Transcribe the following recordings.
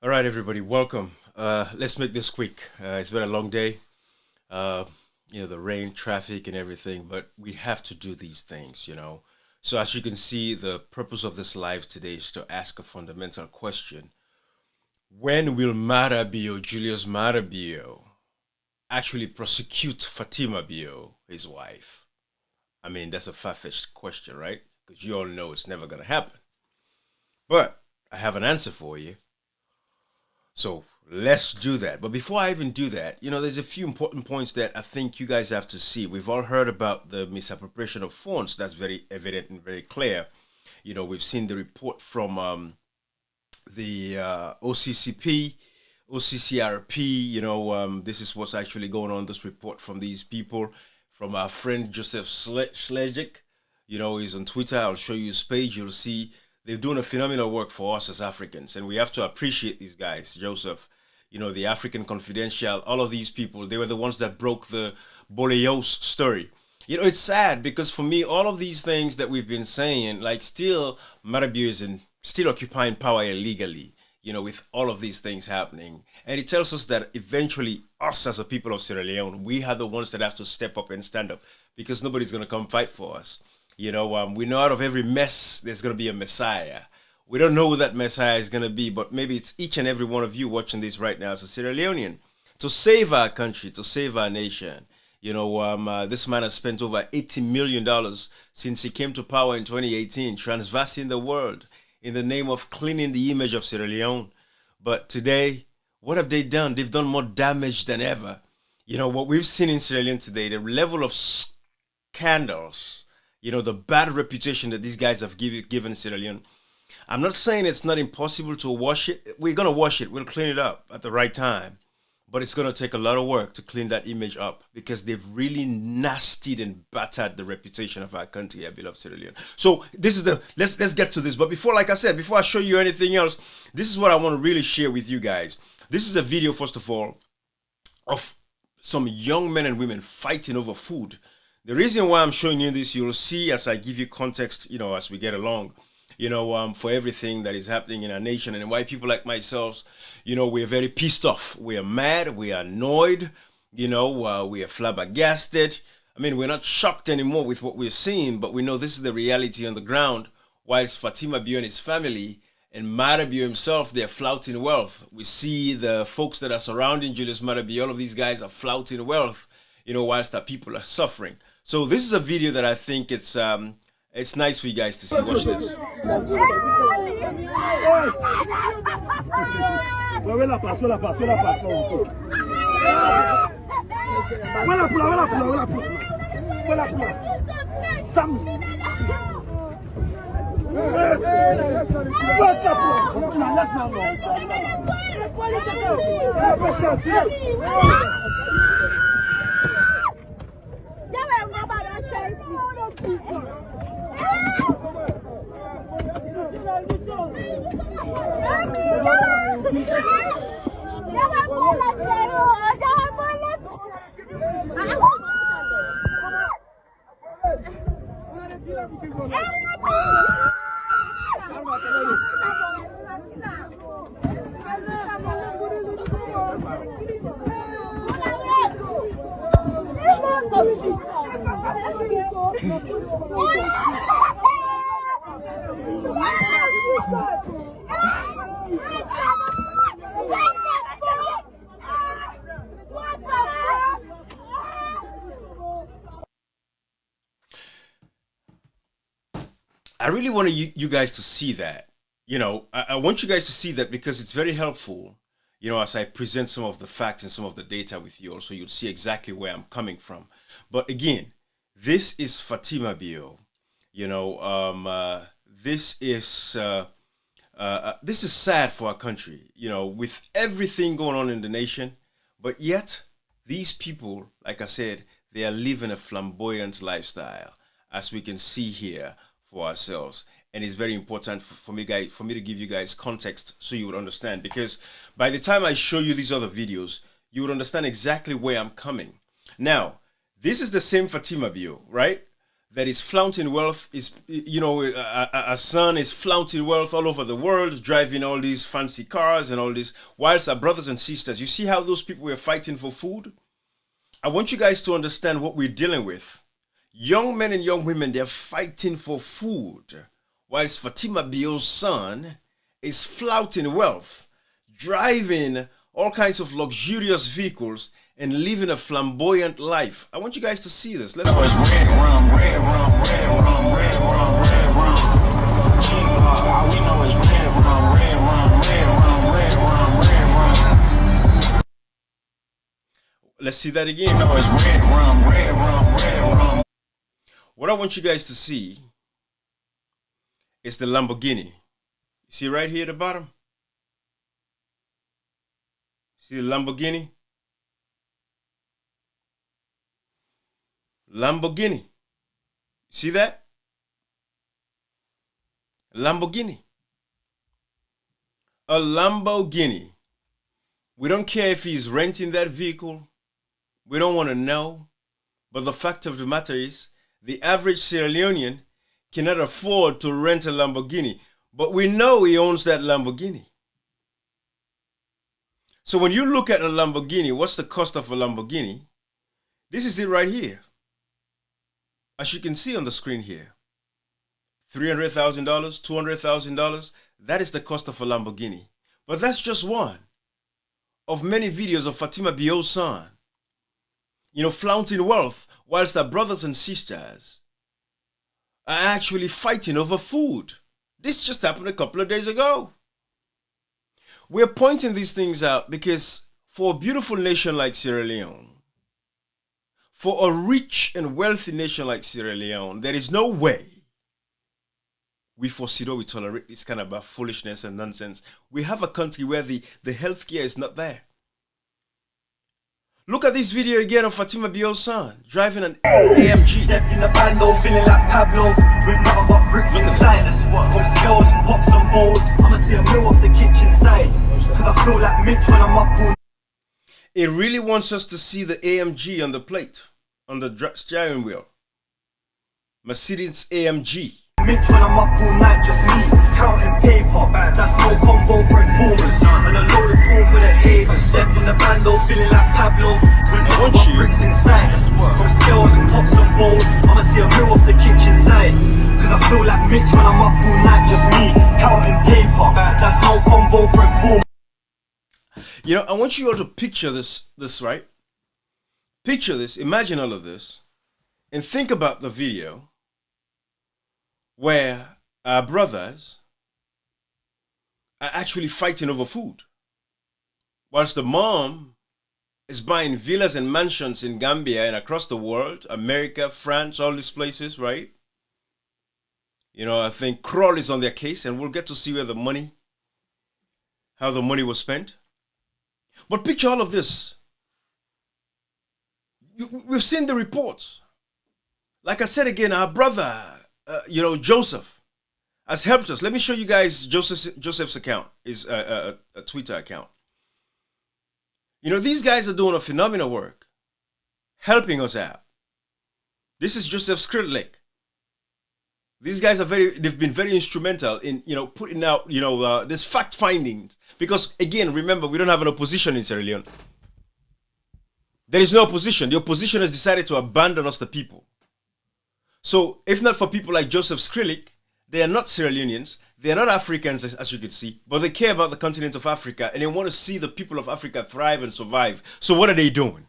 All right, everybody, welcome. Let's make this quick. It's been a long day. Uh, the rain, traffic, and everything, but we have to do these things. So, as you can see, the purpose of this live today is to ask a fundamental question. When will Mada Bio, Julius Maada Bio, actually prosecute Fatima Bio, his wife? I mean, that's a far-fetched question, right? Because you all know it's never going to happen. But I have an answer for you. So let's do that. But before I even do that, there's a few important points that I think you guys have to see. We've all heard about the misappropriation of funds. That's very evident and very clear. We've seen the report from the OCCP, OCCRP. This is what's actually going on. This report from these people, from our friend Joseph Slejik. He's on Twitter. I'll show you his page. You'll see they're doing a phenomenal work for us as Africans, and we have to appreciate these guys. Joseph, the African Confidential, all of these people, they were the ones that broke the Boleos story. It's sad because for me, all of these things that we've been saying, like still Marabou is still occupying power illegally, with all of these things happening. And it tells us that eventually us as a people of Sierra Leone, we are the ones that have to step up and stand up because nobody's going to come fight for us. We know out of every mess, there's going to be a Messiah. We don't know who that Messiah is going to be, but maybe it's each and every one of you watching this right now as a Sierra Leonean to save our country, to save our nation. This man has spent over $80 million since he came to power in 2018, transversing the world in the name of cleaning the image of Sierra Leone. But today, what have they done? They've done more damage than ever. What we've seen in Sierra Leone today, the level of scandals, the bad reputation that these guys have given Sierra Leone. I'm not saying it's not impossible to wash it. We're going to wash it. We'll clean it up at the right time. But it's going to take a lot of work to clean that image up because they've really nastied and battered the reputation of our country, our beloved Sierra Leone. So this is let's get to this. But before I show you anything else, this is what I want to really share with you guys. This is a video, first of all, of some young men and women fighting over food. The reason why I'm showing you this, you'll see as I give you context, as we get along, for everything that is happening in our nation and why people like myself, we're very pissed off. We are mad. We are annoyed. We are flabbergasted. I mean, we're not shocked anymore with what we're seeing, but we know this is the reality on the ground. Whilst Fatima Bio and his family and Maada Bio himself, they're flouting wealth. We see the folks that are surrounding Julius Maada Bio, all of these guys are flouting wealth, whilst our people are suffering. So this is a video that I think it's nice for you guys to see. Watch this. I really want you guys to see that. I want you guys to see that because it's very helpful, as I present some of the facts and some of the data with you, also you'll see exactly where I'm coming from. But again, this is Fatima Bio. This is sad for our country, with everything going on in the nation. But yet, these people, like I said, they are living a flamboyant lifestyle, as we can see here for ourselves. And it's very important for me to give you guys context so you would understand. Because by the time I show you these other videos, you would understand exactly where I'm coming. Now, this is the same Fatima Bio, right? that is flaunting wealth, is, you know, a son is flaunting wealth all over the world, driving all these fancy cars and all this, whilst our brothers and sisters, you see how those people were fighting for food? I want you guys to understand what we're dealing with. Young men and young women, they're fighting for food, whilst Fatima Bio's son is flouting wealth, driving all kinds of luxurious vehicles and living a flamboyant life. I want you guys to see this. Let's watch this. Red rum, red rum, red rum, red rum, red rum. Cheap all we know is red rum, red rum, red rum, red rum, red rum. Let's see that again. No, it's red rum, red rum, red rum. What I want you guys to see is the Lamborghini. See right here at the bottom? See the Lamborghini? Lamborghini. See that? Lamborghini. A Lamborghini. We don't care if he's renting that vehicle. We don't want to know. But the fact of the matter is, the average Sierra Leonean cannot afford to rent a Lamborghini. But we know he owns that Lamborghini. So when you look at a Lamborghini, what's the cost of a Lamborghini? This is it right here. As you can see on the screen here, $300,000, $200,000, that is the cost of a Lamborghini. But that's just one of many videos of Fatima Bio's son, you know, flaunting wealth, whilst our brothers and sisters are actually fighting over food. This just happened a couple of days ago. We're pointing these things out because for a beautiful nation like Sierra Leone, for a rich and wealthy nation like Sierra Leone, there is no way we foresee or we tolerate this kind of foolishness and nonsense. We have a country where the healthcare is not there. Look at this video again of Fatima Bio's son driving an AMG. Stepped in the bando, feeling like Pablo, with nothing but bricks inside. From skills, pops and bowls, I'ma see a meal off the kitchen side. Cause I feel like Mitch when I'm up all. It really wants us to see the AMG on the plate, on the steering wheel. Mercedes AMG. Mitch when I'm up all night, just me, counting paper. That's no combo for informers. And a loaded pool for the haters. Stepped in the bando, feeling like Pablo. With nothing but bricks inside. From skills, pops and bowls, I'ma see a meal off the kitchen side. Cause I feel like Mitch when I'm up all night, just me, counting paper. That's no combo for informers. You know, I want you all to picture this, right? Picture this, imagine all of this, and think about the video where our brothers are actually fighting over food, whilst the mom is buying villas and mansions in Gambia and across the world, America, France, all these places, right? You know, I think Kroll is on their case, and we'll get to see where the money, how the money was spent. But picture all of this. We've seen the reports. Like I said again, our brother, you know, Joseph, has helped us. Let me show you guys Joseph's account, his a Twitter account. You know, these guys are doing a phenomenal work, helping us out. This is Joseph Skritlek. These guys are they've been very instrumental in, you know, putting out, you know, this fact findings. Because again, remember, we don't have an opposition in Sierra Leone. There is no opposition. The opposition has decided to abandon us, the people. So if not for people like Joseph Skritlek, they are not Sierra Leoneans. They are not Africans, as you could see, but they care about the continent of Africa and they want to see the people of Africa thrive and survive. So what are they doing?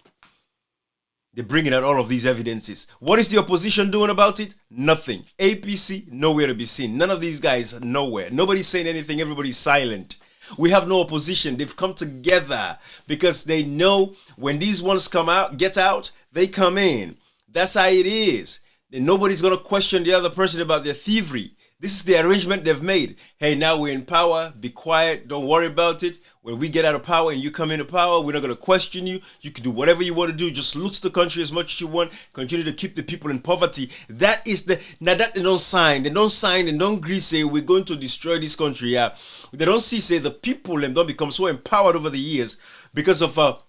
They're bringing out all of these evidences. What is the opposition doing about it? Nothing. APC, nowhere to be seen. None of these guys, nowhere. Nobody's saying anything. Everybody's silent. We have no opposition. They've come together because they know when these ones come out, get out, they come in. That's how it is. And nobody's going to question the other person about their thievery. This is the arrangement they've made. Hey, now we're in power. Be quiet. Don't worry about it. When we get out of power and you come into power, we're not going to question you. You can do whatever you want to do. Just loot the country as much as you want. Continue to keep the people in poverty. That is the... Now that they don't sign. They don't sign and don't agree, say, we're going to destroy this country. Yeah. They don't see, say, the people and don't become so empowered over the years because of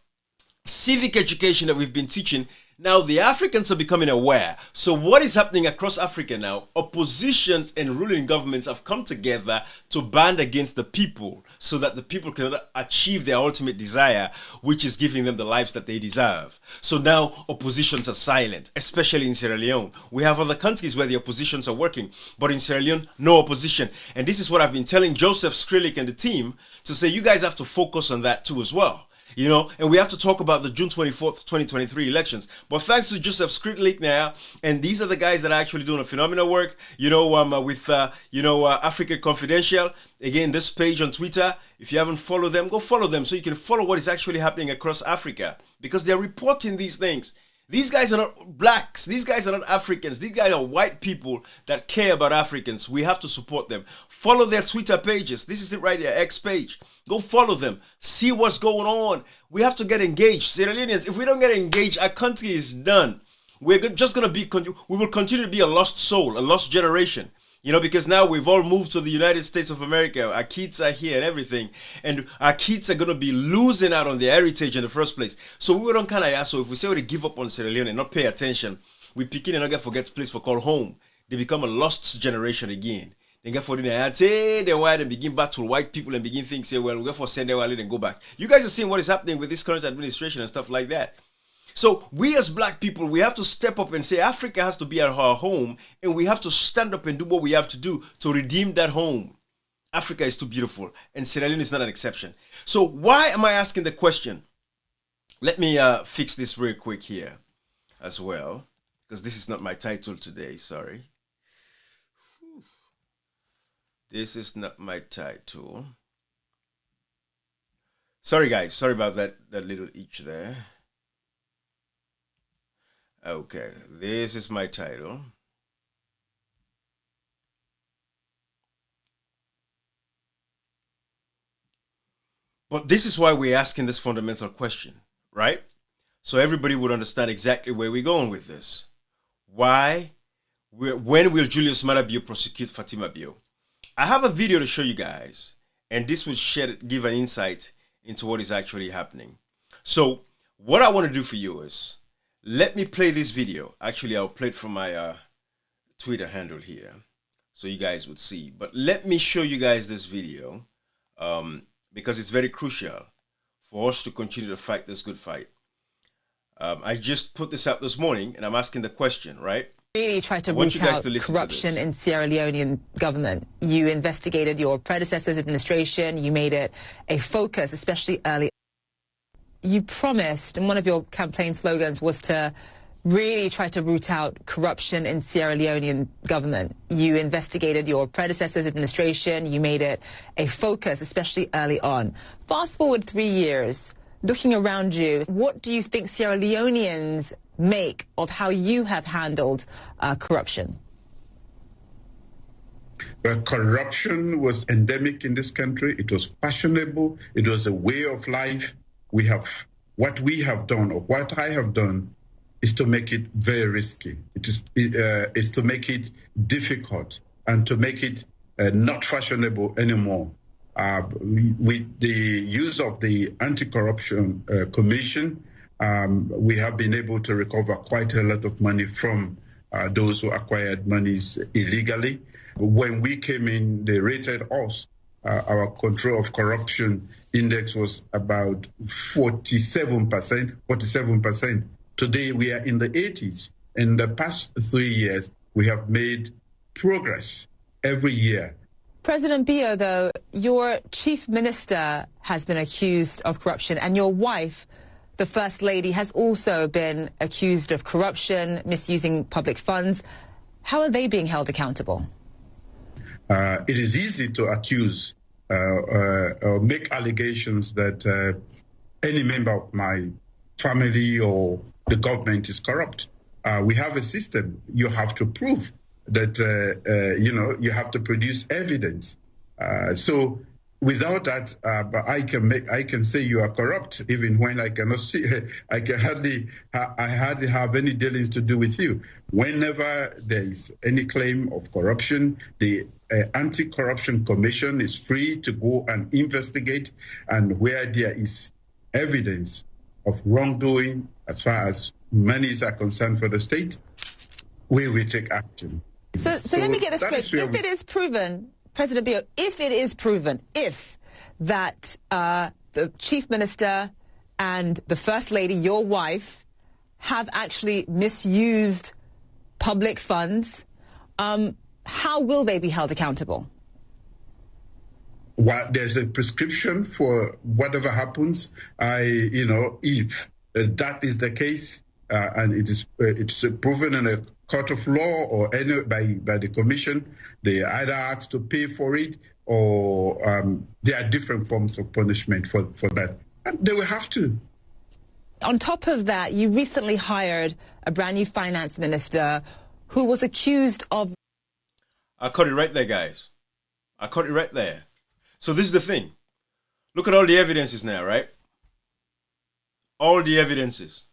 civic education that we've been teaching. Now, the Africans are becoming aware. So what is happening across Africa now? Oppositions and ruling governments have come together to band against the people so that the people can achieve their ultimate desire, which is giving them the lives that they deserve. So now oppositions are silent, especially in Sierra Leone. We have other countries where the oppositions are working, but in Sierra Leone, no opposition. And this is what I've been telling Joseph Skrilik and the team to say, you guys have to focus on that too as well. You know, and we have to talk about the June 24th, 2023 elections. But thanks to Joseph Skrilik now, and these are the guys that are actually doing a phenomenal work, you know, with, Africa Confidential. Again, this page on Twitter, if you haven't followed them, go follow them so you can follow what is actually happening across Africa, because they're reporting these things. These guys are not blacks. These guys are not Africans. These guys are white people that care about Africans. We have to support them. Follow their Twitter pages. This is it right here, X page. Go follow them. See what's going on. We have to get engaged. Sierra Leoneans, if we don't get engaged, our country is done. We're just going to be, we will continue to be a lost soul, a lost generation. You know, because now we've all moved to the United States of America. Our kids are here and everything. And our kids are going to be losing out on their heritage in the first place. So we don't kind of ask. So if we say we give up on Sierra Leone and not pay attention, we pick in and not get forget place for call home. They become a lost generation again. They get for the white and begin battle white people and begin things say, well, we'll go for send their wallet and go back. You guys are seeing what is happening with this current administration and stuff like that. So we as black people, we have to step up and say Africa has to be our home, and we have to stand up and do what we have to do to redeem that home. Africa is too beautiful, and Sierra Leone is not an exception. So why am I asking the question? Let me fix this real quick here as well, because this is not my title today, sorry. This is not my title. Sorry guys, sorry about that little itch there. Okay, this is my title. But this is why we're asking this fundamental question, right? So everybody would understand exactly where we're going with this. When will Julius Maada Bio prosecute Fatima Bio? I have a video to show you guys, and this will give an insight into what is actually happening. So what I want to do for you is, let me play this video. Actually, I'll play it from my Twitter handle here so you guys would see. But let me show you guys this video because it's very crucial for us to continue to fight this good fight. I just put this out this morning, and I'm asking the question, right? Really tried to root out corruption in Sierra Leonean government. You investigated your predecessor's administration. You made it a focus, especially early. You promised, and one of your campaign slogans was to really try to root out corruption in Sierra Leonean government. You investigated your predecessor's administration. You made it a focus, especially early on. Fast forward 3 years, looking around you, what do you think Sierra Leoneans make of how you have handled corruption? Well, corruption was endemic in this country. It was fashionable. It was a way of life. What we have done, or what I have done, is to make it very risky. It is to make it difficult and to make it not fashionable anymore. With the use of the Anti-Corruption Commission, we have been able to recover quite a lot of money from those who acquired monies illegally. When we came in, they rated us. Our control of corruption index was about 47%. Today, we are in the 80s. In the past 3 years, we have made progress every year. President Bio, though, your chief minister has been accused of corruption, and your wife, the First Lady, has also been accused of corruption, misusing public funds. How are they being held accountable? It is easy to accuse or make allegations that any member of my family or the government is corrupt. We have a system. You have to prove that, you have to produce evidence. So without that, I can say you are corrupt, even when I cannot see. I hardly have any dealings to do with you. Whenever there is any claim of corruption, the Anti-Corruption Commission is free to go and investigate, and where there is evidence of wrongdoing, as far as monies are concerned for the state, we will take action. So let me get this straight. If it is proven, President Bio, if it is proven, that the Chief Minister and the First Lady, your wife, have actually misused public funds, how will they be held accountable? Well, there's a prescription for whatever happens. If that is the case, and it's proven in a court of law or by the commission, they either asked to pay for it, or there are different forms of punishment for that. And they will have to. On top of that, you recently hired a brand new finance minister who was accused of... I caught it right there, guys. I caught it right there. So this is the thing. Look at all the evidences now, right? All the evidences.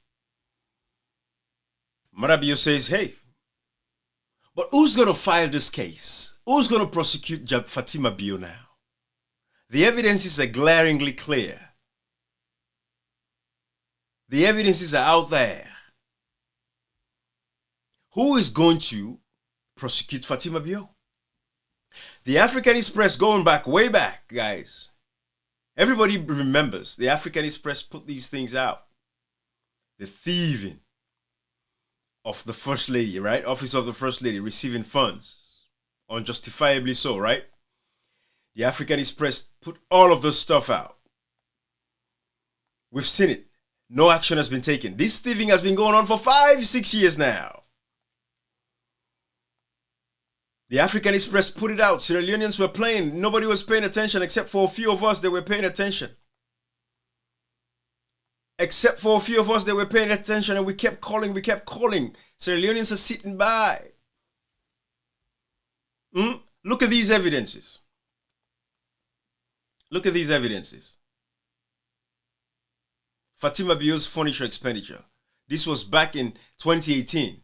Marabio says, hey, but who's going to file this case? Who's going to prosecute Fatima Bio now? The evidences are glaringly clear. The evidences are out there. Who is going to prosecute Fatima Bio? The African Express, going back, way back, guys. Everybody remembers the African Express put these things out. The thieving of the First Lady, right? Office of the First Lady receiving funds. Unjustifiably so, right? The African Express put all of this stuff out. We've seen it. No action has been taken. This thieving has been going on for 5-6 years now. The African Express put it out. Sierra Leoneans were playing. Nobody was paying attention except for a few of us that were paying attention. Except for a few of us that were paying attention, and we kept calling. Sierra Leoneans are sitting by. Look at these evidences. Look at these evidences. Fatima Bio's furniture expenditure. This was back in 2018.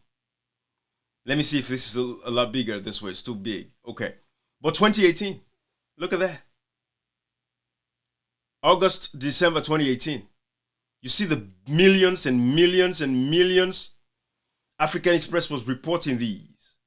Let me see if this is a lot bigger this way. It's too big. Okay. But 2018. Look at that. August, December 2018. You see the millions and millions and millions. African Express was reporting these.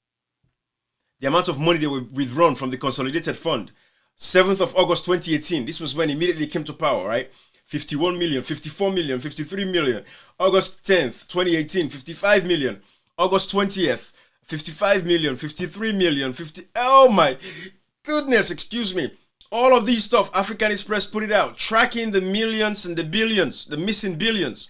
The amount of money they were withdrawn from the consolidated fund. 7th of August 2018. This was when he immediately came to power, right? 51 million, 54 million, 53 million. August 10th, 2018, 55 million. August 20th, 55 million, 53 million, 50. Oh my goodness, excuse me. All of these stuff, African Express put it out, tracking the millions and the billions, the missing billions.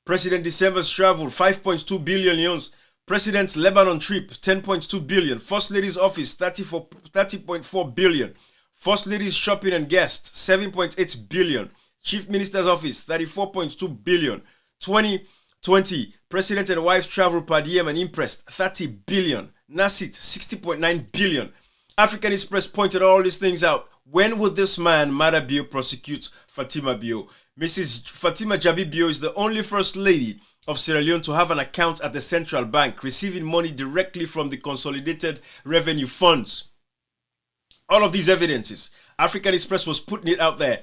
President December's travel, 5.2 billion yuans. President's Lebanon trip, 10.2 billion. First Lady's office, 30.4 billion. First Lady's shopping and guests, 7.8 billion. Chief Minister's office, 34.2 billion. 2020, President and wife travel per diem and impressed, 30 billion. Nasit, 60.9 billion. African Express pointed all these things out. When would this man, Maada Bio, prosecute Fatima Bio? Mrs. Fatima Jabi Bio is the only First Lady of Sierra Leone to have an account at the central bank, receiving money directly from the consolidated revenue funds. All of these evidences, African Express was putting it out there.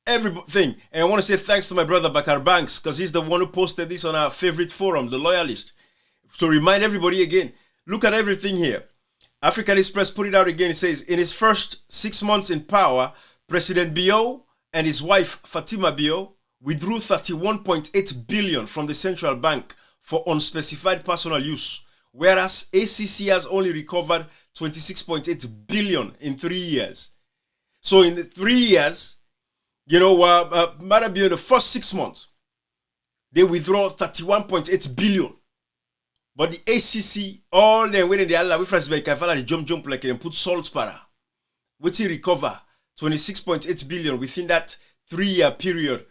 Everything. And I want to say thanks to my brother Bakar Banks, because he's the one who posted this on our favorite forum, The Loyalist. To remind everybody again, look at everything here. African Express put it out again. It says, in his first 6 months in power, President Bio and his wife Fatima Bio withdrew 31.8 billion from the central bank for unspecified personal use, whereas ACC has only recovered 26.8 billion in 3 years. So in the 3 years, Maada Bio in the first 6 months, they withdraw 31.8 billion. But the ACC, all them within the Allah, we France by Kavala, jump like and put salt para. We see recover 26.8 billion within that 3-year period.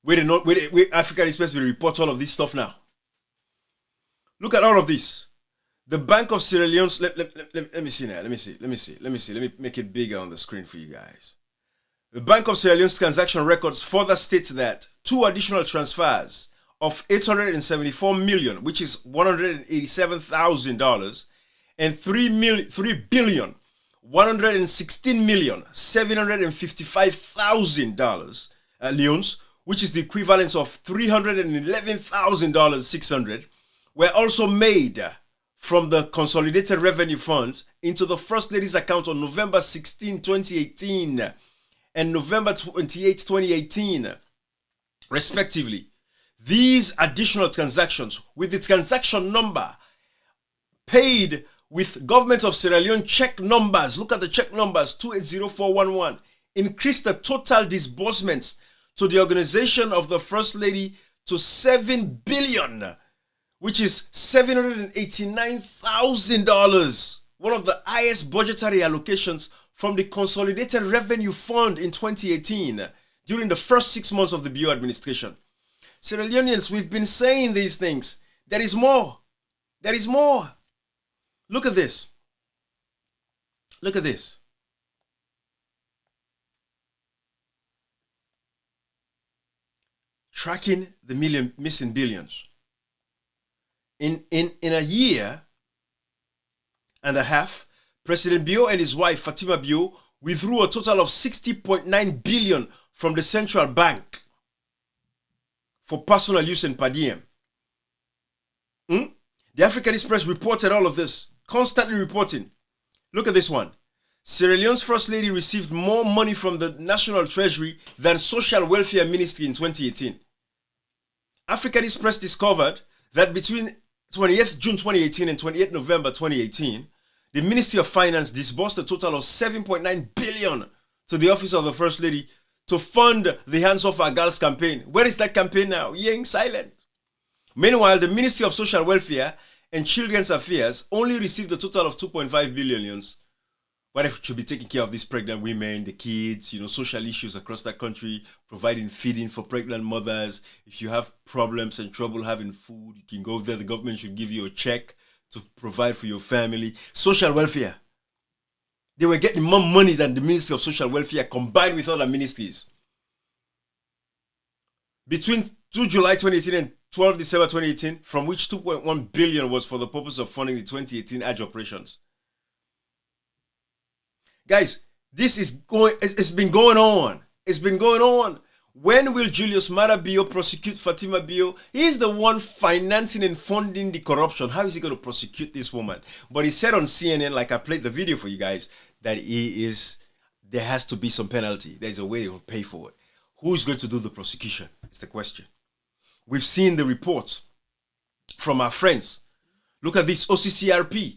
Where African Express will report all of this stuff now. Look at all of this. The Bank of Sierra Leone. Let me see now. Let me make it bigger on the screen for you guys. The Bank of Sierra Leone's transaction records further states that 2 additional transfers of 874 million, which is $187,000, and 3,116,755,000 leones which is the equivalent of $311,600, were also made from the Consolidated Revenue Fund into the First Lady's account on November 16, 2018 and November 28, 2018, respectively. These additional transactions with the transaction number paid with Government of Sierra Leone check numbers, look at the check numbers, 280411, increased the total disbursements to the organization of the First Lady to $7 billion, which is $789,000, one of the highest budgetary allocations from the Consolidated Revenue Fund in 2018 during the first 6 months of the Bio administration. Sierra Leoneans, we've been saying these things. There is more. There is more. Look at this. Look at this. Tracking the missing billions. In a year and a half, President Bio and his wife Fatima Bio withdrew a total of $60.9 billion from the central bank for personal use in per diem. The African Express reported all of this, constantly reporting. Look at this one. Sierra Leone's First Lady received more money from the National Treasury than Social Welfare Ministry in 2018. African Express discovered that between 28th June 2018 and 28th November 2018, the Ministry of Finance disbursed a total of $7.9 billion to the Office of the First Lady to fund the Hands Off Our Girls campaign. Where is that campaign now? Yang silent. Meanwhile, the Ministry of Social Welfare and Children's Affairs only received a total of $2.5 billion. But it should be taking care of these pregnant women, the kids, social issues across that country, providing feeding for pregnant mothers. If you have problems and trouble having food, you can go there. The government should give you a check to provide for your family. Social welfare. They were getting more money than the Ministry of Social Welfare combined with other ministries. Between 2 July 2018 and 12 December 2018, from which $2.1 billion was for the purpose of funding the 2018 Hajj operations. Guys, it's been going on. It's been going on. When will Julius Maada Bio prosecute Fatima Bio? He's the one financing and funding the corruption. How is he going to prosecute this woman? But he said on CNN, like I played the video for you guys, that there has to be some penalty. There's a way to pay for it. Who is going to do the prosecution? It's the question. We've seen the reports from our friends. Look at this OCCRP.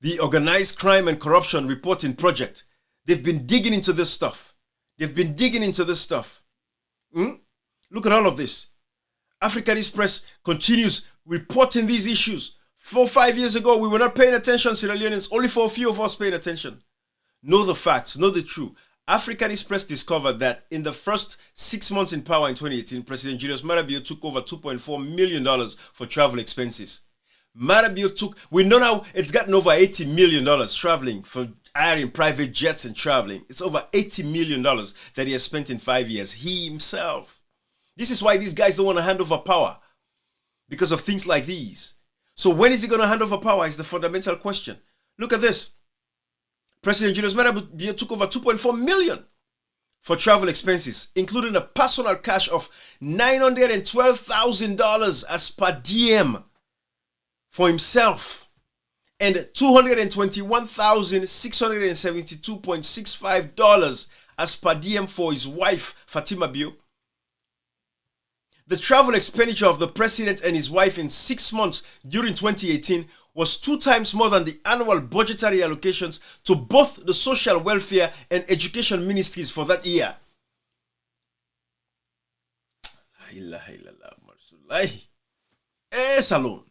The Organized Crime and Corruption Reporting Project. They've been digging into this stuff. Look at all of this. African Express continues reporting these issues. 4 or 5 years ago, we were not paying attention, Sierra Leoneans. Only for a few of us paying attention. Know the facts, know the truth. African Express discovered that in the first 6 months in power in 2018, President Julius Maada Bio took over $2.4 million for travel expenses. Maada Bio we know now it's gotten over $80 million traveling for hiring private jets and traveling. It's over $80 million that he has spent in 5 years. He himself. This is why these guys don't want to hand over power. Because of things like these. So when is he going to hand over power is the fundamental question. Look at this. President Julius Maada Bio took over $2.4 million for travel expenses, including a personal cash of $912,000 as per diem for himself and $221,672.65 as per diem for his wife, Fatima Bio. The travel expenditure of the president and his wife in 6 months during 2018 was 2 times more than the annual budgetary allocations to both the social welfare and education ministries for that year. Salon.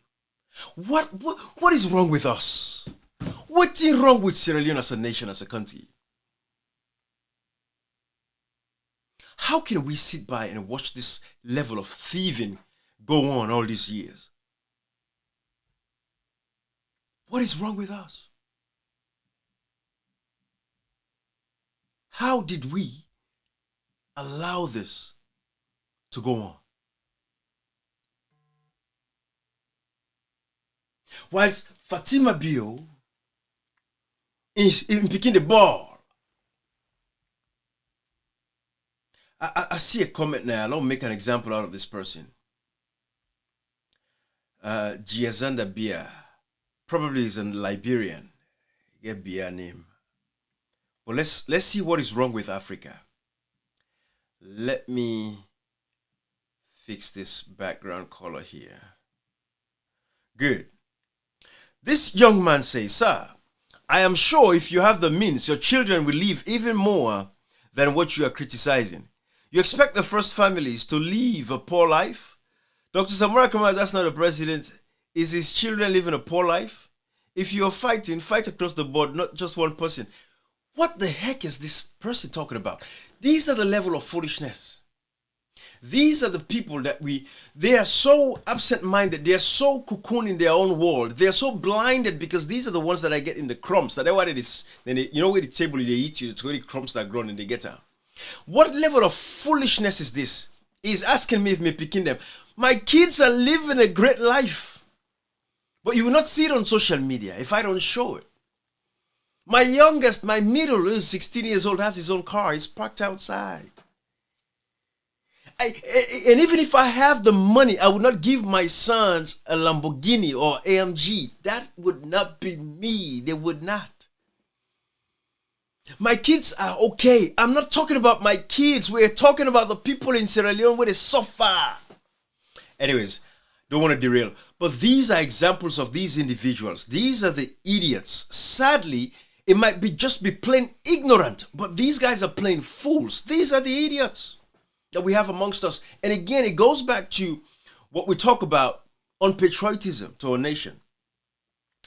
What is wrong with us? What is wrong with Sierra Leone as a nation, as a country? How can we sit by and watch this level of thieving go on all these years? What is wrong with us? How did we allow this to go on? Whilst Fatima Bio is picking the ball, I see a comment now. I'll make an example out of this person. Giazanda Bia. Probably is a Liberian. Get Bia name. But let's see what is wrong with Africa. Let me fix this background color here. Good. This young man says, "Sir, I am sure if you have the means, your children will live even more than what you are criticizing. You expect the first families to live a poor life? Dr. Samora Kamara, that's not a president. Is his children living a poor life? If you're fighting, fight across the board, not just one person." What the heck is this person talking about? These are the level of foolishness. These are the people that they are so absent-minded. They are so cocooned in their own world. They are so blinded because these are the ones that I get in the crumbs. That what it is. Then you know where the table they eat you, it's where the crumbs that grown and they get out. What level of foolishness is this? He's asking me if me picking them. My kids are living a great life. But you will not see it on social media if I don't show it. My youngest, my middle, who's 16 years old, has his own car. He's parked outside. And even if I have the money, I would not give my sons a Lamborghini or AMG. That would not be me. They would not. My kids are okay. I'm not talking about my kids. We're talking about the people in Sierra Leone where they suffer. Anyways, don't want to derail. But these are examples of these individuals. These are the idiots. Sadly, it might just be plain ignorant, but these guys are plain fools. These are the idiots that we have amongst us. And again, it goes back to what we talk about on patriotism to our nation.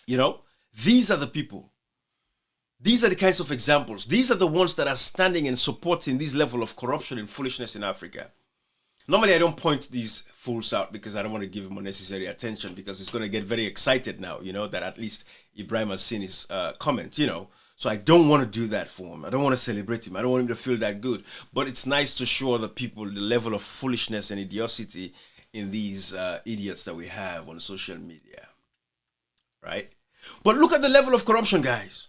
You know, these are the people. These are the kinds of examples. These are the ones that are standing and supporting this level of corruption and foolishness in Africa. Normally, I don't point these fools out because I don't want to give them unnecessary attention because it's going to get very excited now, you know, that at least Ibrahim has seen his comment, you know. So I don't want to do that for him. I don't want to celebrate him. I don't want him to feel that good. But it's nice to show the people the level of foolishness and idiocy in these idiots that we have on social media, right? But look at the level of corruption, guys.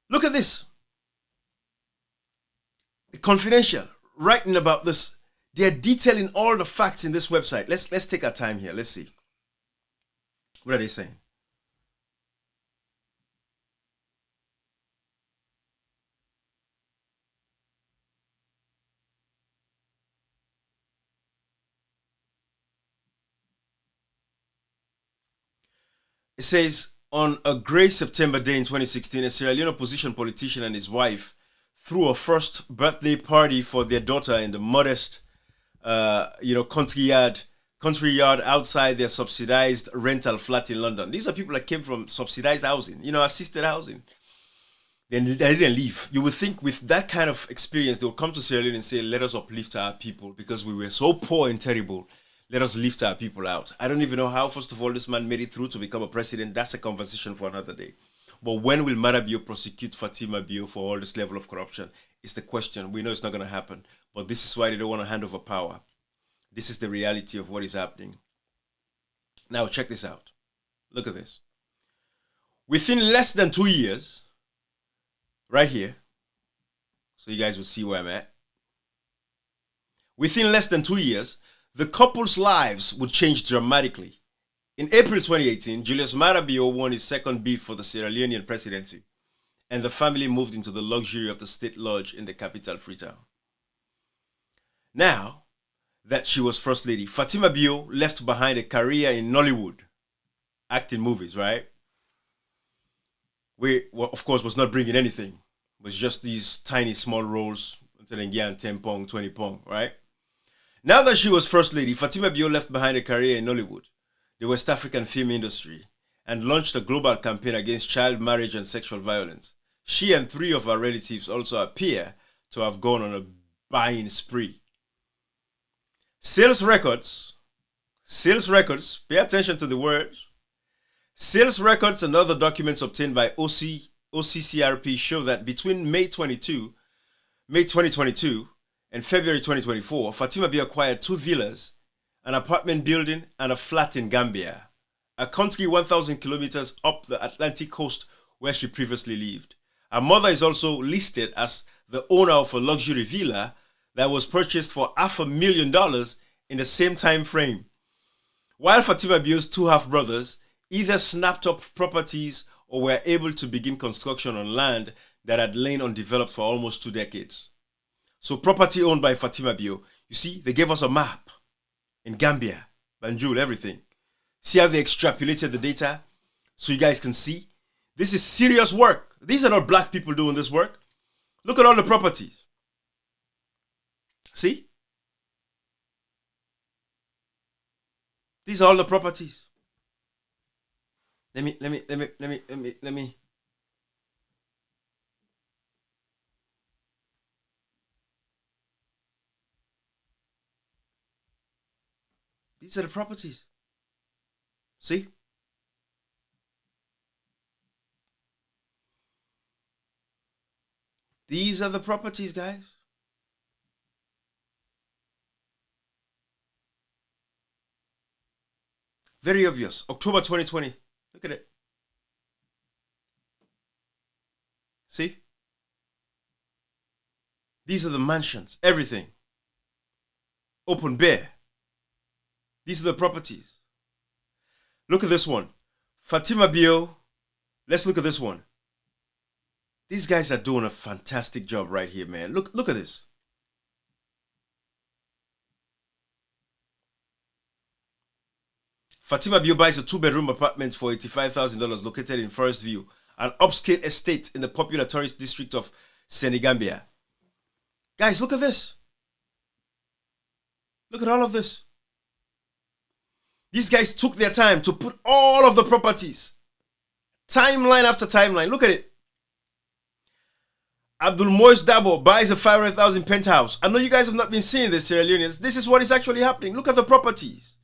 Look at this. Confidential. Writing about this. They're detailing all the facts in this website. Let's take our time here. Let's see. What are they saying? It says, on a grey September day in 2016, a Sierra Leone opposition politician and his wife threw a first birthday party for their daughter in the modest, country yard outside their subsidized rental flat in London. These are people that came from subsidized housing, assisted housing. Then they didn't leave. You would think with that kind of experience, they would come to Sierra Leone and say, let us uplift our people because we were so poor and terrible. Let us lift our people out. I don't even know how, first of all, this man made it through to become a president. That's a conversation for another day. But when will Maada Bio prosecute Fatima Bio for all this level of corruption? It's the question. We know it's not going to happen. But this is why they don't want to hand over power. This is the reality of what is happening. Now, check this out. Look at this. Within less than 2 years, right here, so you guys will see where I'm at. Within less than 2 years, the couple's lives would change dramatically. In April 2018, Julius Maada Bio won his second bid for the Sierra Leonean presidency, and the family moved into the luxury of the state lodge in the capital, Freetown. Now that she was first lady, Fatima Bio left behind a career in Nollywood, acting movies, right? Of course, was not bringing anything. It was just these tiny, small roles, 10 pong, 20 pong, right? Now that she was first lady, Fatima Bio left behind a career in Nollywood, the West African film industry, and launched a global campaign against child marriage and sexual violence. She and 3 of her relatives also appear to have gone on a buying spree. Sales records, pay attention to the words. Sales records and other documents obtained by OCCRP show that between May 2022 and February 2024, Fatima Bio acquired 2 villas, an apartment building, and a flat in Gambia, a country 1,000 kilometers up the Atlantic coast where she previously lived. Her mother is also listed as the owner of a luxury villa that was purchased for $500,000 in the same time frame. While Fatima Bio's two half-brothers either snapped up properties or were able to begin construction on land that had lain undeveloped for almost 2 decades. So property owned by Fatima Bio, you see, they gave us a map in Gambia, Banjul, everything. See how they extrapolated the data so you guys can see? This is serious work. These are not black people doing this work. Look at all the properties. See? These are all the properties. Let me. These are the properties. See? These are the properties, guys. Very obvious. October 2020. Look at it. See? These are the mansions. Everything. Open bare. These are the properties. Look at this one. Fatima Bio. Let's look at this one. These guys are doing a fantastic job right here, man. Look at this. Fatima Bio buys a 2-bedroom apartment for $85,000 located in Forest View, an upscale estate in the popular tourist district of Senegambia. Guys, look at this. Look at all of this. These guys took their time to put all of the properties. Timeline after timeline. Look at it. Abdul Moise Dabo buys a 500,000 penthouse. I know you guys have not been seeing this, Sierra Leoneans. This is what is actually happening. Look at the properties.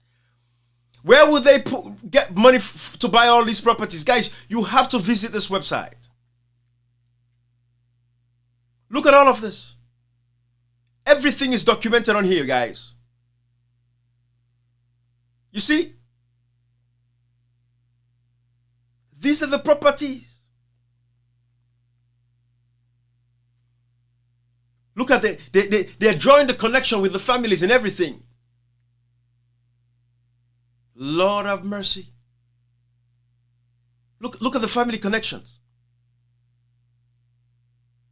Where would they get money to buy all these properties? Guys, you have to visit this website. Look at all of this. Everything is documented on here, guys. You see? These are the properties. Look at they're drawing the connection with the families and everything. Lord have mercy. Look at the family connections.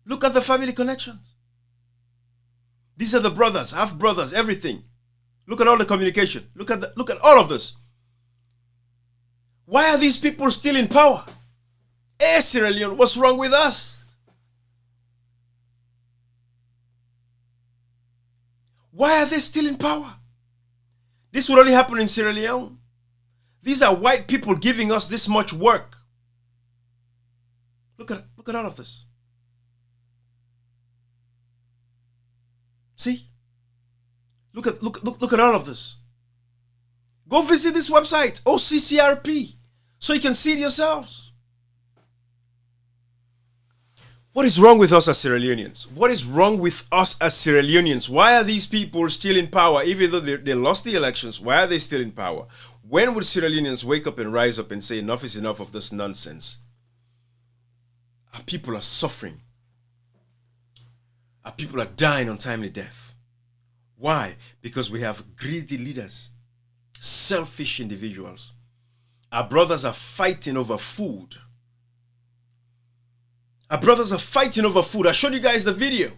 Look at the family connections. These are the brothers, half brothers, everything. Look at all the communication. Look at all of this. Why are these people still in power? Hey, Sierra Leone, what's wrong with us? Why are they still in power? This would only happen in Sierra Leone. These are white people giving us this much work. Look at all of this. See? Look at all of this. Go visit this website, OCCRP, so you can see it yourselves. What is wrong with us as Sierra Leoneans? What is wrong with us as Sierra Leoneans? Why are these people still in power? Even though they lost the elections, why are they still in power? When would Sierra Leoneans wake up and rise up and say enough is enough of this nonsense? Our people are suffering. Our people are dying untimely death. Why? Because we have greedy leaders, selfish individuals. Our brothers are fighting over food. Our brothers are fighting over food. I showed you guys the video.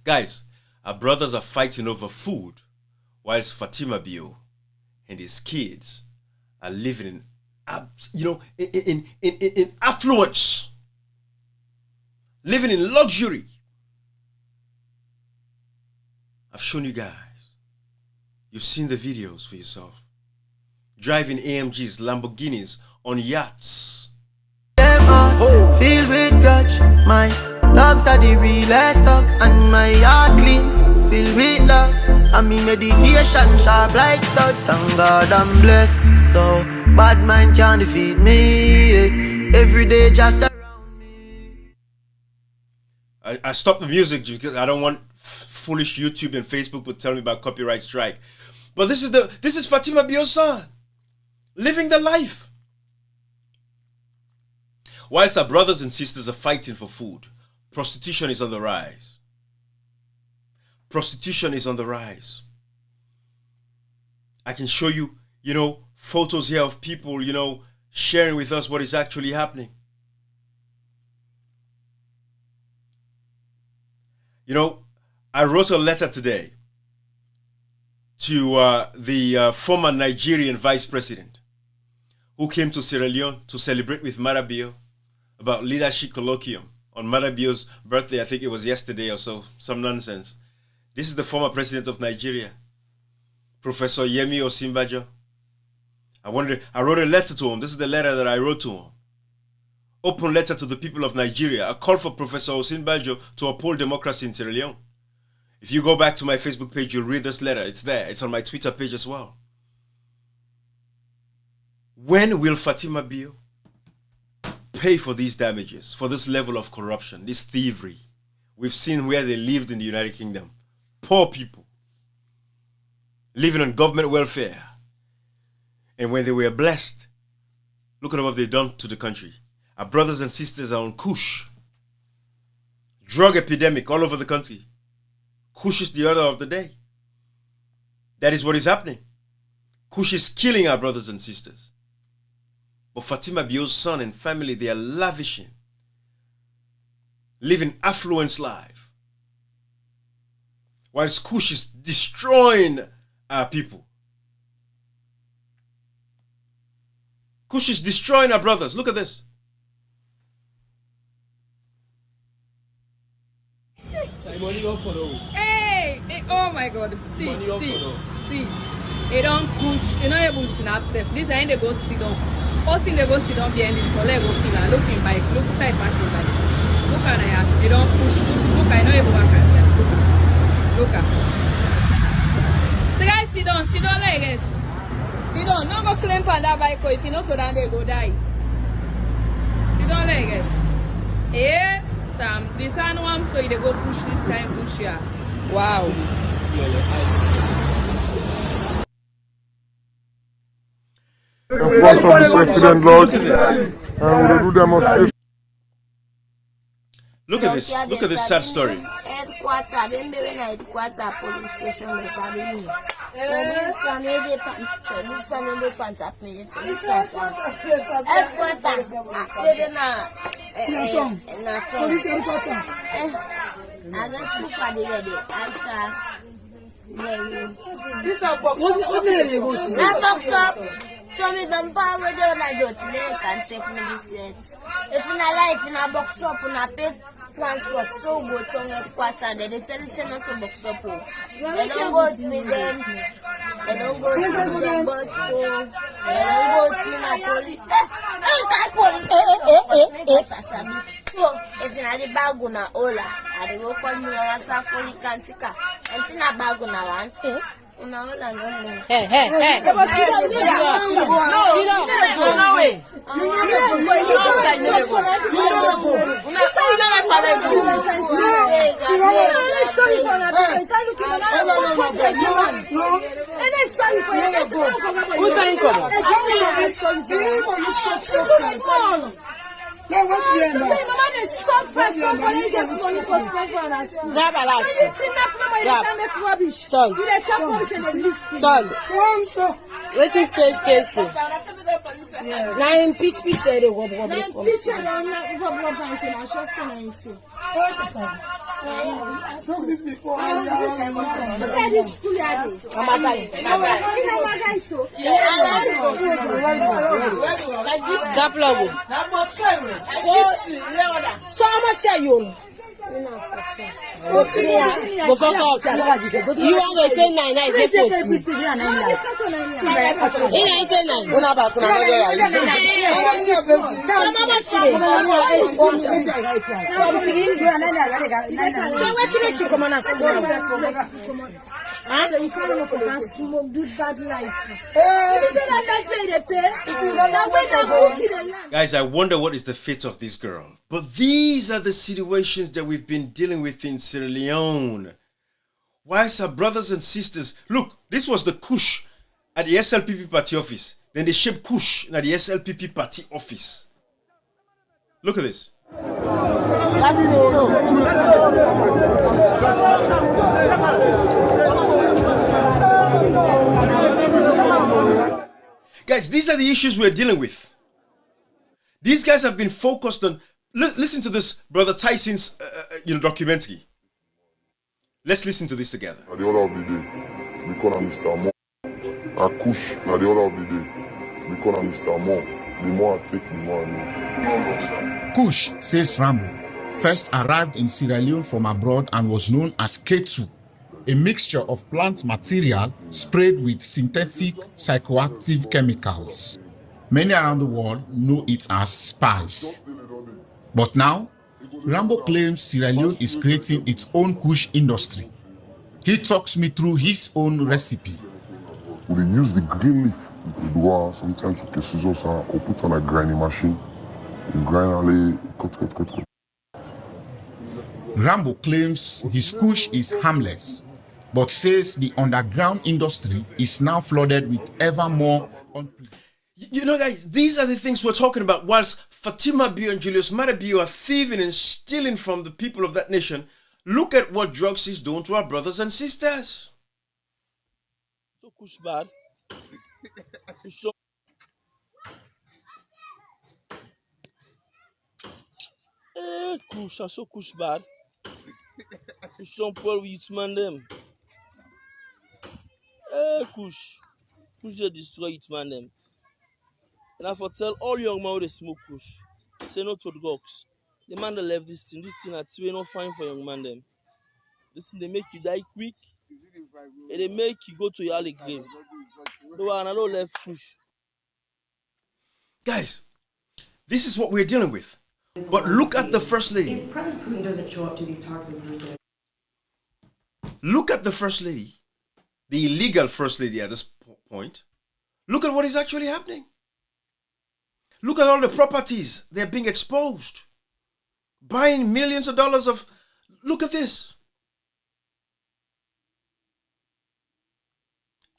Guys, our brothers are fighting over food, whilst Fatima Bio and his kids are living in affluence, living in luxury. I've shown you guys. You've seen the videos for yourself. Driving AMGs, Lamborghinis, on yachts. Filled with grudge, my dogs are the realest dogs, and my heart clean, filled with love. And me meditation sharp like studs. Thank God I'm blessed, so bad man can't defeat me. Every day just around me. I stopped the music because I don't want foolish YouTube and Facebook would tell me about copyright strike. But this is Fatima Bio's son, living the life. Whilst our brothers and sisters are fighting for food, prostitution is on the rise. Prostitution is on the rise. I can show you, photos here of people, sharing with us what is actually happening. I wrote a letter today to the former Nigerian vice president who came to Sierra Leone to celebrate with Maada Bio about leadership colloquium on Maada Bio's birthday. I think it was yesterday or so, some nonsense. This is the former president of Nigeria, Professor Yemi Osinbajo. I wrote a letter to him. This is the letter that I wrote to him. Open letter to the people of Nigeria. A call for Professor Osinbajo to uphold democracy in Sierra Leone. If you go back to my Facebook page, you'll read this letter. It's there. It's on my Twitter page as well. When will Fatima Bio pay for these damages, for this level of corruption, this thievery? We've seen where they lived in the United Kingdom. Poor people. Living on government welfare. And when they were blessed, look at what they've done to the country. Our brothers and sisters are on Kush. Drug epidemic all over the country. Kush is the order of the day. That is what is happening. Kush is killing our brothers and sisters. But Fatima Bio's son and family, they are lavishing. Living affluent life. Whilst Kush is destroying our people. Kush is destroying our brothers. Look at this. Hey, oh my God, see. They don't push, you're not able to snap safe. This ain't they go sit down. First thing they go sit down behind this, so they go kill her. Look in bike, look side passing bike. Look at her, they don't push. Look, I know you walk at look at. The guys sit down like this. Sit down, no go claim for that bike, if you know so then they go die. Sit down like this. Yeah. Sam, this one I'm so they go push this kind push here. Wow. Look at this. Look at this sad story. Police station. So me don't power with you like that. They can take me this net. If you not like, you not box up, you not pay transport. So go to headquarters. They tell you not to box up. They don't go to me then. They don't go to me bus school. They don't go to me na police. So if you not the bag na ola, I go call me na sa police can take her. And see na bag na one thing. No. Hey. Now what's the end? Mama, they suffer somebody gets money for smoking and smoking. Grab a lot. Anything that mama you make rubbish. Son. You let take rubbish and they listen. Son. What is this case? Now in pitch say they rub for. Now in pitch say they rub and say, I'm just going to say. Talk this before. Say this school yard. I'm a guy. So. That logo. So how much are you? You want to say 9? I say 14. Huh? So you can't smoke, do bad life. You say that pay? Guys, I wonder what is the fate of this girl. But these are the situations that we've been dealing with in Sierra Leone. Whilst our brothers and sisters, look, this was the Kush at the SLPP party office. Then they shipped Kush at the SLPP party office. Look at this. Guys, these are the issues we're dealing with. These guys have been focused on. Listen to this, Brother Tyson's documentary. Let's listen to this together. At the order of the day, it's because I'm Mr. Mo. I push at the order of the day, it's because I'm Mr. Mo. The more I take, the more I know. Kush, says Rambo, first arrived in Sierra Leone from abroad and was known as K2, a mixture of plant material sprayed with synthetic psychoactive chemicals. Many around the world know it as spice. But now, Rambo claims Sierra Leone is creating its own Kush industry. He talks me through his own recipe. We use the green leaf. We do sometimes with the scissors or put on a grinding machine. We grind and cut. Rambo claims his Kush is harmless, but says the underground industry is now flooded with ever more You know, guys, these are the things we're talking about. Whilst Fatima Bio and Julius Maada are thieving and stealing from the people of that nation, look at what drugs is doing to our brothers and sisters. So Kush bad. Kush, so Kush bad. Kush don't pull with youth man them. Kush they destroy youth man them. And I for tell all young men they smoke Kush. Say no to drugs. The man that left this thing at way not fine for young man them. This thing they make you die quick. And they make you go to your early grave. No, I don't left Kush. Guys, this is what we're dealing with. But look at the First Lady. If President Putin doesn't show up to these talks in person. Look at the First Lady, the illegal First Lady at this point. Look at what is actually happening. Look at all the properties. They're being exposed. Buying millions of dollars of... Look at this.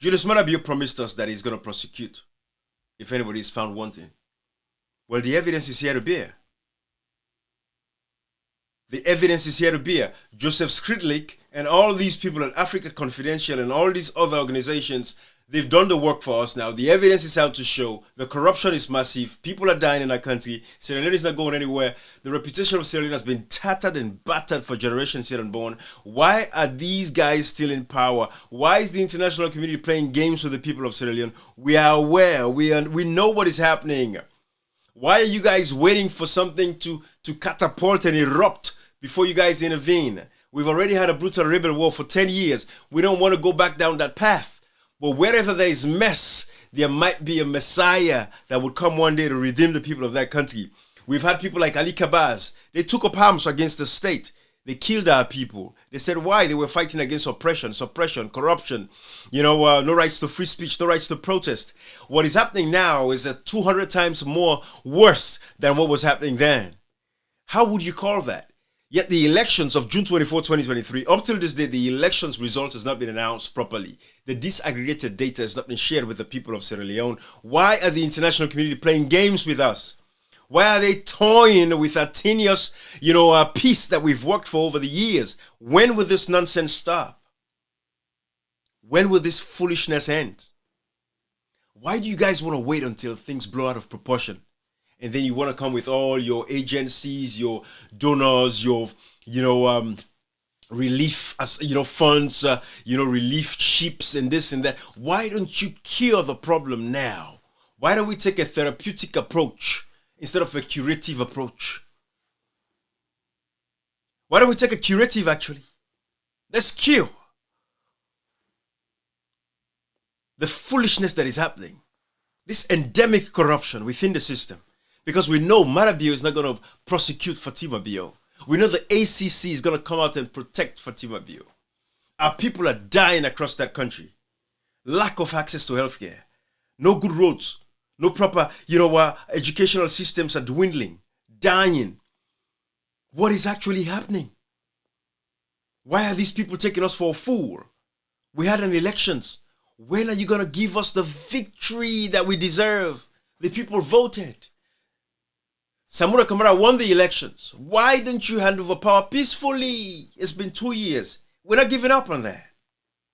Julius Maada promised us that he's going to prosecute if anybody is found wanting. Well, the evidence is here to bear. The evidence is here to bear. Joseph Skridlik and all these people at Africa Confidential and all these other organizations, they've done the work for us now. The evidence is out to show. The corruption is massive. People are dying in our country. Sierra Leone is not going anywhere. The reputation of Sierra Leone has been tattered and battered for generations here unborn. Why are these guys still in power? Why is the international community playing games with the people of Sierra Leone? We are aware. We know what is happening. Why are you guys waiting for something to catapult and erupt before you guys intervene? We've already had a brutal rebel war for 10 years. We don't want to go back down that path. But wherever there is mess, there might be a Messiah that would come one day to redeem the people of that country. We've had people like Ali Kabaz. They took up arms against the state. They killed our people. They said why? They were fighting against oppression, suppression, corruption. No rights to free speech, no rights to protest. What is happening now is 200 times more worse than what was happening then. How would you call that? Yet the elections of June 24, 2023, up till this day, the elections result has not been announced properly. The disaggregated data has not been shared with the people of Sierra Leone. Why are the international community playing games with us? Why are they toying with a tenuous, peace that we've worked for over the years? When will this nonsense stop? When will this foolishness end? Why do you guys want to wait until things blow out of proportion? And then you want to come with all your agencies, your donors, your, relief, funds, relief ships and this and that. Why don't you cure the problem now? Why don't we take a therapeutic approach instead of a curative approach? Why don't we take a curative, actually? Let's cure the foolishness that is happening. This endemic corruption within the system. Because we know Maada Bio is not going to prosecute Fatima Bio. We know the ACC is going to come out and protect Fatima Bio. Our people are dying across that country. Lack of access to healthcare. No good roads. No proper, educational systems are dwindling, dying. What is actually happening? Why are these people taking us for a fool? We had an elections. When are you going to give us the victory that we deserve? The people voted. Samura Kamara won the elections. Why didn't you hand over power peacefully? It's been 2 years. We're not giving up on that.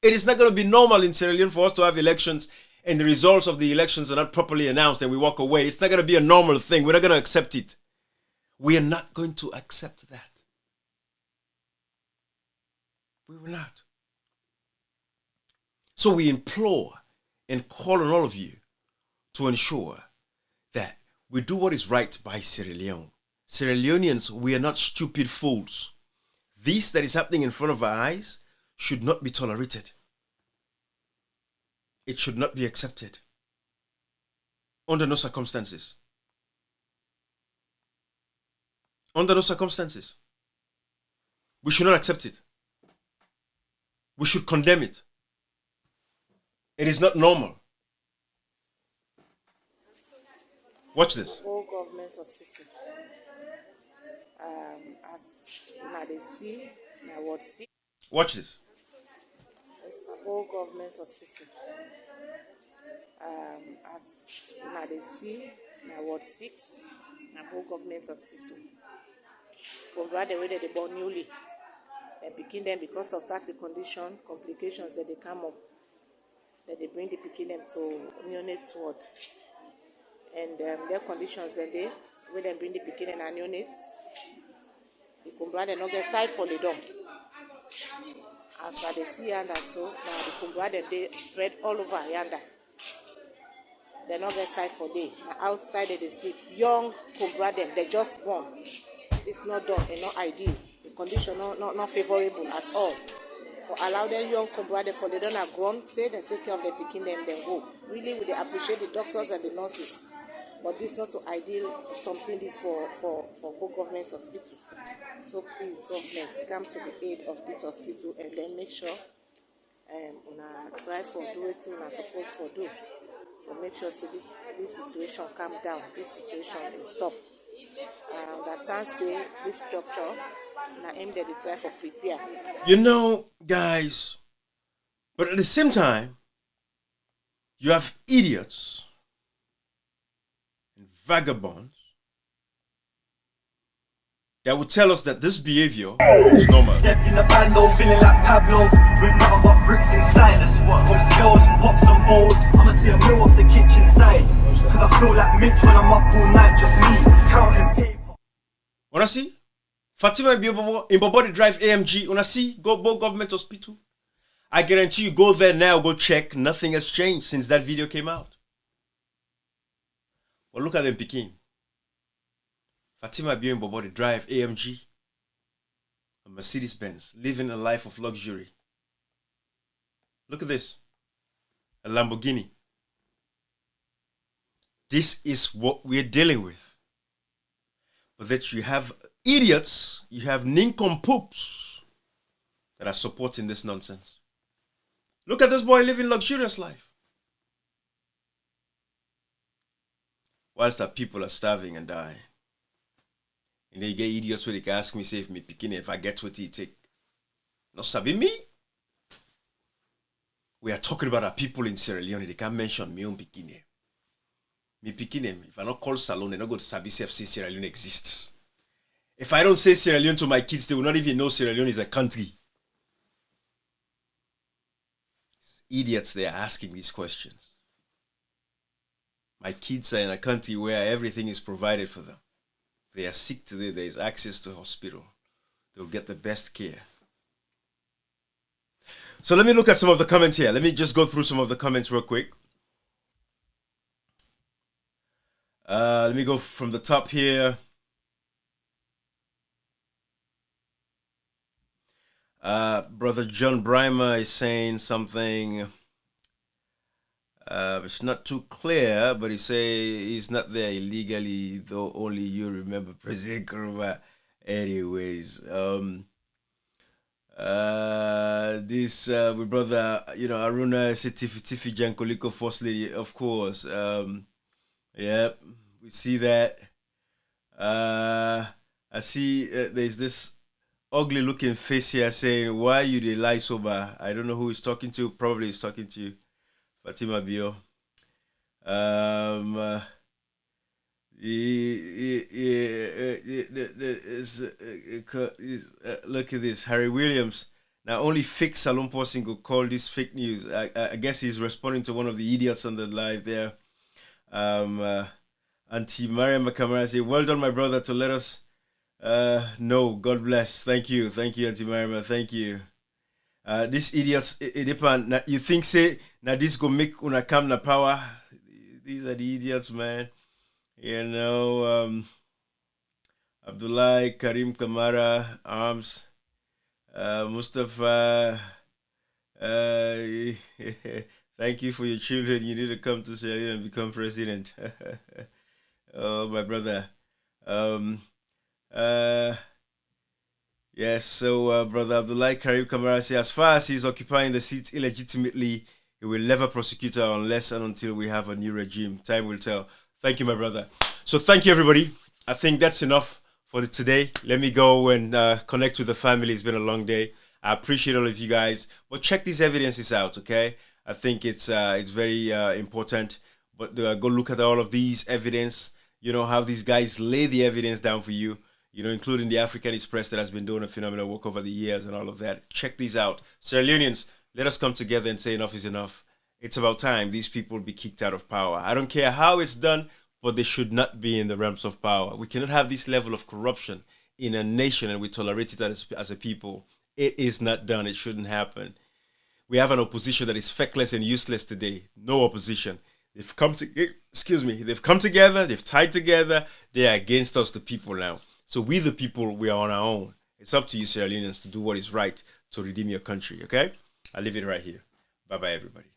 It is not going to be normal in Sierra Leone for us to have elections and the results of the elections are not properly announced and we walk away. It's not going to be a normal thing. We're not going to accept it. We are not going to accept that. We will not. So we implore and call on all of you to ensure that we do what is right by Sierra Leone. Sierra Leoneans, we are not stupid fools. This that is happening in front of our eyes should not be tolerated. It should not be accepted. Under no circumstances. Under no circumstances. We should not accept it. We should condemn it. It is not normal. Watch this. All government hospital. As they see, Ward 6. Watch this. It's a whole government hospital. As they see, Ward 6, a whole government hospital. From where they were they born newly. They begin them because of certain condition, complications that they come up. That they bring the picking them to neonates ward. And their conditions that they, when they bring the picking and neonates, the Kumbra they not get side for the dog. As far they see and so, now the Kumbra they spread all over yonder. They not get side for day. Now outside they sleep. Young Kumbra them, they just born. It's not done, it's not ideal. The condition not favorable at all. For allow them young Kumbra for they don't have grown, say they take care of the picking them, then go. Really, we appreciate the doctors and the nurses. But this is not so ideal, something this for both government hospitals. So please, governments, come to the aid of this hospital and then make sure una try for do it una supposed for do. So make sure say this situation calm down, this situation is stop. I understand say this structure na aim they try for prepare. You know, guys, but at the same time, you have idiots and vagabonds that will tell us that this behavior is normal. Stepped in the bando, feeling like Pablo, with nothing but bricks inside. From skills, pops and bowls, I'ma see a meal off the kitchen side. Cause I feel like Mitch when I'm up all night, just me, counting paper. Wanna see? Fatima in Bobody Drive AMG, wanna see? Go government hospital. I guarantee you go there now, go check. Nothing has changed since that video came out. Well, look at them picking. Fatima in Bobody Drive AMG. A Mercedes Benz, living a life of luxury. Look at this. A Lamborghini. This is what we're dealing with. But that you have idiots, you have nincompoops that are supporting this nonsense. Look at this boy living luxurious life. Whilst our people are starving and dying. And then you get idiots where they can ask me, say, if me picking if I get what he take. Not sabi me. We are talking about our people in Sierra Leone. They can't mention me on picking. Me picking him. If I not call Salon, they're not going to sabi say Sierra Leone exists. If I don't say Sierra Leone to my kids, they will not even know Sierra Leone is a country. Idiots, they are asking these questions. My kids are in a country where everything is provided for them. If they are sick today, there is access to a hospital. They will get the best care. So let me look at some of the comments here. Let me just go through some of the comments real quick. Let me go from the top here. Brother John Brimer is saying something. It's not too clear, but he say he's not there illegally, though only you remember President Kuruma. Anyways, This with brother, Aruna Tifi Jankoliko First Lady, of course. Yep, we see that. I see there's this ugly looking face here saying, "Why you dey lie sober?" I don't know who he's talking to. Probably he's talking to Fatima Bio. Look at this, Harry Williams. Now only fake salon person could call this fake news. I guess he's responding to one of the idiots on the live there. Auntie Mariam Makamara say, "Well done, my brother, to let us know. God bless. Thank you, Auntie Mariam. Thank you." These idiots, you think say now this go make una come na power? These are the idiots, man. Abdullah Karim Kamara Arms, Mustafa. Thank you for your children. You need to come to Sierra Leone and become president. Oh, my brother. Yes, so brother Abdullah Karim Kamara says, as far as he's occupying the seat illegitimately, he will never prosecute her unless and until we have a new regime. Time will tell. Thank you, my brother. So thank you, everybody. I think that's enough for today. Let me go and connect with the family. It's been a long day. I appreciate all of you guys. But check these evidences out, okay? I think it's very important. But go look at all of these evidence. How these guys lay the evidence down for you. Including the African Express that has been doing a phenomenal work over the years and all of that. Check these out. Sierra Leoneans, let us come together and say enough is enough. It's about time these people be kicked out of power. I don't care how it's done, but they should not be in the realms of power. We cannot have this level of corruption in a nation and we tolerate it as a people. It is not done. It shouldn't happen. We have an opposition that is feckless and useless today. No opposition. They've come together. They've tied together. They are against us, the people now. So we, the people, we are on our own. It's up to you, Sierra Leoneans, to do what is right to redeem your country, okay? I'll leave it right here. Bye-bye, everybody.